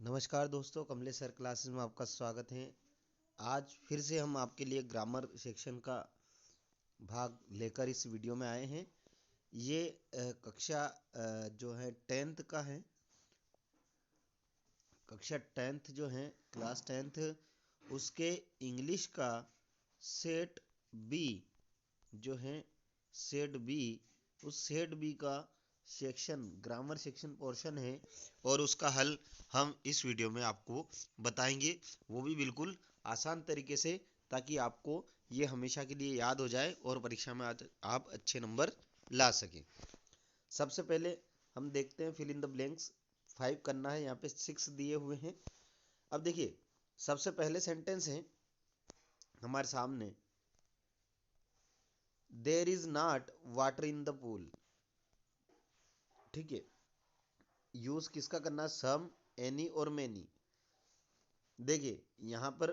नमस्कार दोस्तों, Kamlesh sir classes में आपका स्वागत है। आज फिर से हम आपके लिए ग्रामर सेक्शन का भाग लेकर इस वीडियो में आए हैं। ये कक्षा जो है 10th का है। कक्षा 10th जो है क्लास 10th उसके इंग्लिश का सेट बी जो है सेट बी, उस सेट बी का सेक्शन ग्रामर सेक्शन पोर्शन है और उसका हल हम इस वीडियो में आपको बताएंगे, वो भी बिल्कुल आसान तरीके से, ताकि आपको ये हमेशा के लिए याद हो जाए और परीक्षा में आप अच्छे नंबर ला सकें। सबसे पहले हम देखते हैं फिल इन द ब्लैंक्स। 5 करना है, यहाँ पे 6 दिए हुए हैं। अब देखिए, सबसे पहले सेंटेंस है हमारे सामने, there is not water in the pool. ठीक है, यूज किसका करना है? सम, एनी और मैनी। देखिए यहाँ पर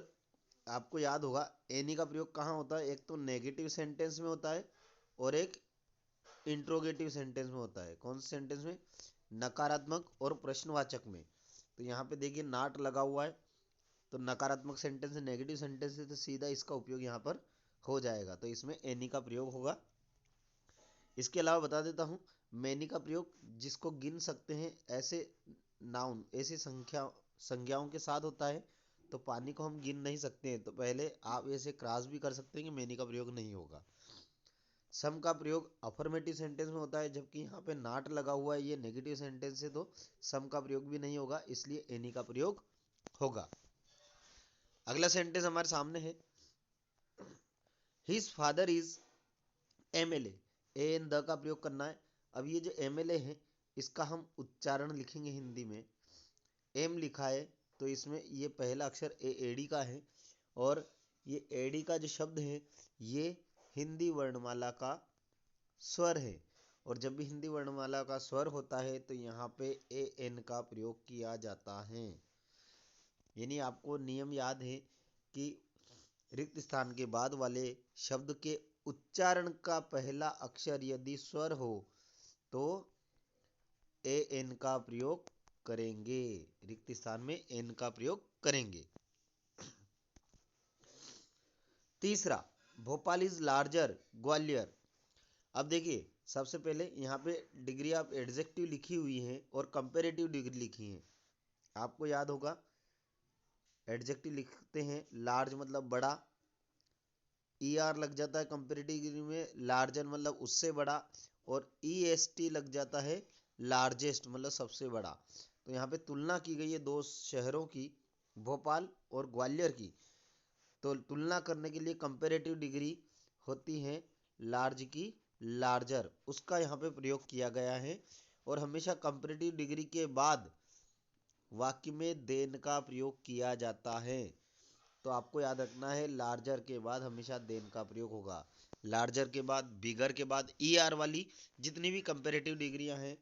आपको याद होगा एनी का प्रयोग कहाँ होता है? एक तो नेगेटिव सेंटेंस में होता है और एक इंट्रोगेटिव सेंटेंस में होता है। कौन से सेंटेंस में? नकारात्मक और प्रश्नवाचक में। तो यहाँ पे देखिए नॉट लगा हुआ है, तो नकारात्मक सेंटेंस है, नेगेटिव सेंटेंस है, तो सीधा इसका उपयोग यहाँ पर हो जाएगा, तो इसमें एनी का प्रयोग होगा। इसके अलावा बता देता हूँ, मैनी का प्रयोग जिसको गिन सकते हैं ऐसे नाउन, ऐसी संज्ञाओं के साथ होता है। तो पानी को हम गिन नहीं सकते हैं, तो पहले आप ऐसे क्रॉस भी कर सकते हैं कि मैनी का प्रयोग नहीं होगा। सम का प्रयोग अफर्मेटिव सेंटेंस में होता है, जबकि यहाँ पे नॉट लगा हुआ है, ये नेगेटिव सेंटेंस है, तो सम का प्रयोग भी नहीं होगा, इसलिए एनी का प्रयोग होगा। अगला सेंटेंस हमारे सामने है, his father is MLA. A an the का प्रयोग करना है। अब ये जो एमएलए है इसका हम उच्चारण लिखेंगे हिंदी में। एम लिखा है तो इसमें ये पहला अक्षर ए एडी का है, और ये एडी का जो शब्द है ये हिंदी वर्णमाला का स्वर है। और जब भी हिंदी वर्णमाला का स्वर होता है तो यहाँ पे ए एन का प्रयोग किया जाता है। यानी आपको नियम याद है कि रिक्त स्थान के बाद वाले शब्द के उच्चारण का पहला अक्षर यदि स्वर हो तो ए एन का प्रयोग करेंगे, रिक्त स्थान में एन का प्रयोग करेंगे। तीसरा, भोपाल इज लार्जर ग्वालियर। अब देखिए सबसे पहले यहाँ पे डिग्री ऑफ एडजेक्टिव लिखी हुई है और कंपेरेटिव डिग्री लिखी है। आपको याद होगा एडजेक्टिव लिखते हैं लार्ज मतलब बड़ा, ई आर लग जाता है कंपेरेटिव डिग्री में, लार्जर मतलब उससे बड़ा, और ई एस टी लग जाता है लार्जेस्ट मतलब सबसे बड़ा। तो यहाँ पे तुलना की गई है दो शहरों की, भोपाल और ग्वालियर की। तो तुलना करने के लिए कंपेरेटिव डिग्री होती है लार्ज की लार्जर, उसका यहाँ पे प्रयोग किया गया है। और हमेशा कंपेरेटिव डिग्री के बाद वाक्य में देन का प्रयोग किया जाता है। तो आपको याद रखना है लार्जर के बाद हमेशा देन का प्रयोग होगा। लार्जर के बाद, बिगर के बाद ई आर वाली जितनी भी कंपेरेटिव डिग्रियां हैं,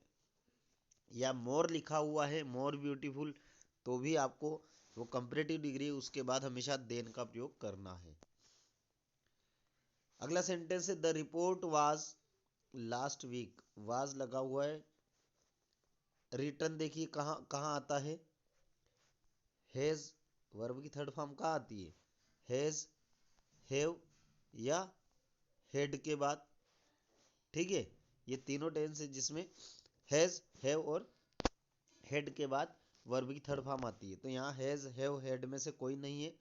या मोर लिखा हुआ है मोर ब्यूटीफुल, तो भी आपको वो कंपेरेटिव डिग्री उसके बाद हमेशा देन का प्रयोग करना है। अगला सेंटेंस है, the report was last week. Was लगा हुआ है, रिटर्न देखिए कहाँ कहाँ आता है, हैज, वर्ब की थर्ड फॉर्म कहाँ आती है? हैज, हैव या हेड के बाद। ठीक है, ये तीनों टेंस है जिसमें हैज, हैव और हेड के बाद वर्ब की थर्ड फॉर्म आती है। तो यहाँ हैज, हैव, हेड में से कोई नहीं है,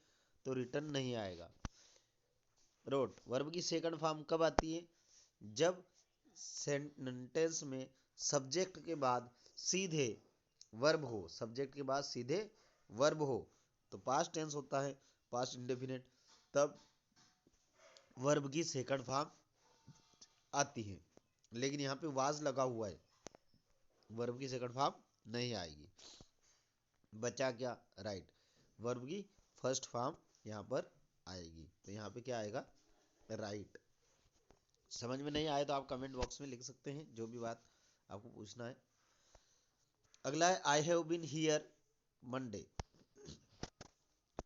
तो रिटर्न नहीं आएगा। रोट, वर्ब की सेकंड फॉर्म कब आती है? जब सेंटेंस में सब्जेक्ट के बाद सीधे वर्ब हो, सब्जेक्ट के बाद सीधे वर्ब हो, तो पास्ट टेंस होता है, पास्ट इंडेफिनिट, तब वर्ब की सेकंड फॉर्म आती है। लेकिन यहाँ पे वाज लगा हुआ है, वर्ब की सेकंड फॉर्म नहीं आएगी। बचा क्या? राइट, वर्ब की फर्स्ट फॉर्म यहाँ पर आएगी। तो यहाँ पे क्या आएगा? राइट। समझ में नहीं आए तो आप कमेंट बॉक्स में लिख सकते हैं जो भी बात आपको पूछना है। अगला है, I have been here Monday.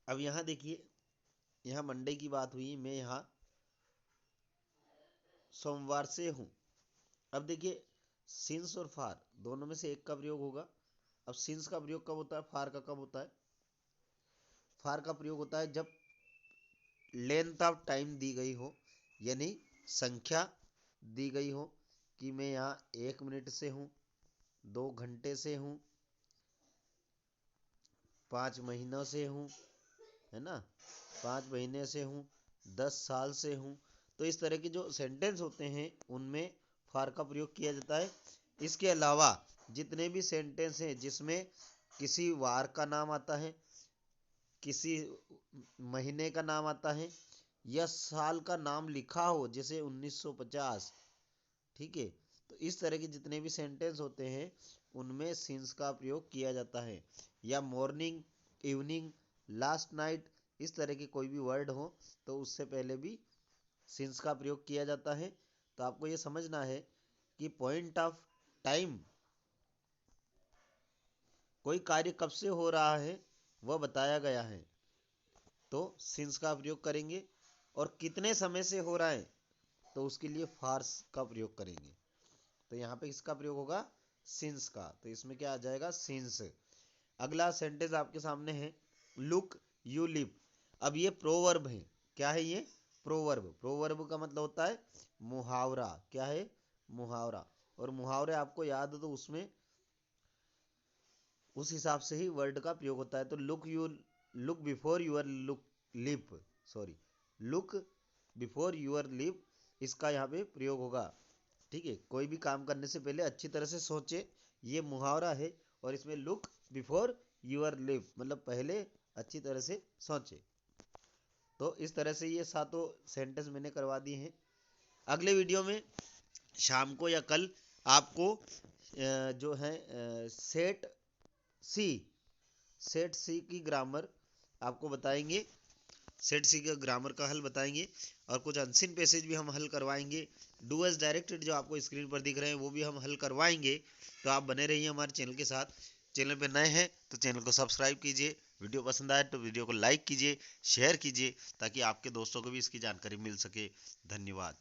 अब यहाँ देखिए, यहाँ मंडे की बात हुई, मैं यहाँ सोमवार से हूँ। अब देखिए सिंस और फार दोनों में से एक का प्रयोग होगा। अब सिंस का प्रयोग कब होता है, फार का कब होता है? फार का प्रयोग होता है जब लेंथ ऑफ टाइम दी गई हो, यानी संख्या दी गई हो कि मैं यहाँ 1 मिनट से हूँ, 2 घंटे से हूँ, 5 महीनों से हूँ, है ना, 5 महीने से हूँ, 10 साल से हूँ। तो इस तरह के जो सेंटेंस होते हैं उनमें फार का प्रयोग किया जाता है। इसके अलावा जितने भी सेंटेंस हैं जिसमें किसी वार का नाम आता है, किसी महीने का नाम आता है, या साल का नाम लिखा हो, जैसे 1950, ठीक है, तो इस तरह के जितने भी सेंटेंस होते हैं उनमें सिंस का प्रयोग किया जाता है। या मॉर्निंग, इवनिंग, लास्ट नाइट, इस तरह के कोई भी वर्ड हो तो उससे पहले भी सिंस का प्रयोग किया जाता है। तो आपको ये समझना है कि पॉइंट ऑफ टाइम, कोई कार्य कब से हो रहा है वह बताया गया है तो सिंस का प्रयोग करेंगे, और कितने समय से हो रहा है तो उसके लिए फार्स का प्रयोग करेंगे। तो यहाँ पे इसका प्रयोग होगा सिंस का, तो इसमें क्या आ जाएगा, सिंस। अगला सेंटेंस आपके सामने है, लुक यू लिव। अब ये प्रोवर्ब है। क्या है ये? प्रोवर्ब। प्रोवर्ब का मतलब होता है मुहावरा। क्या है? मुहावरा। और मुहावरे आपको याद हो तो उसमें उस हिसाब से ही वर्ड का प्रयोग होता है। तो look before your look leap, sorry, look before your leap, इसका यहाँ पे प्रयोग होगा। ठीक है, कोई भी काम करने से पहले अच्छी तरह से सोचे, ये मुहावरा है। और इसमें लुक बिफोर यूर लिप मतलब पहले अच्छी तरह से सोचे। तो इस तरह से ये सातों सेंटेंस मैंने करवा दिए हैं। अगले वीडियो में शाम को या कल आपको जो है सी सेट सी की ग्रामर आपको बताएंगे, सेट सी का ग्रामर का हल बताएंगे, और कुछ अनसीन पैसेज भी हम हल करवाएंगे। डू एज डायरेक्टेड जो आपको स्क्रीन पर दिख रहे हैं वो भी हम हल करवाएंगे। तो आप बने रहिए हमारे चैनल के साथ। चैनल पे नए हैं तो चैनल को सब्सक्राइब कीजिए, वीडियो पसंद आए तो वीडियो को लाइक कीजिए, शेयर कीजिए, ताकि आपके दोस्तों को भी इसकी जानकारी मिल सके। धन्यवाद।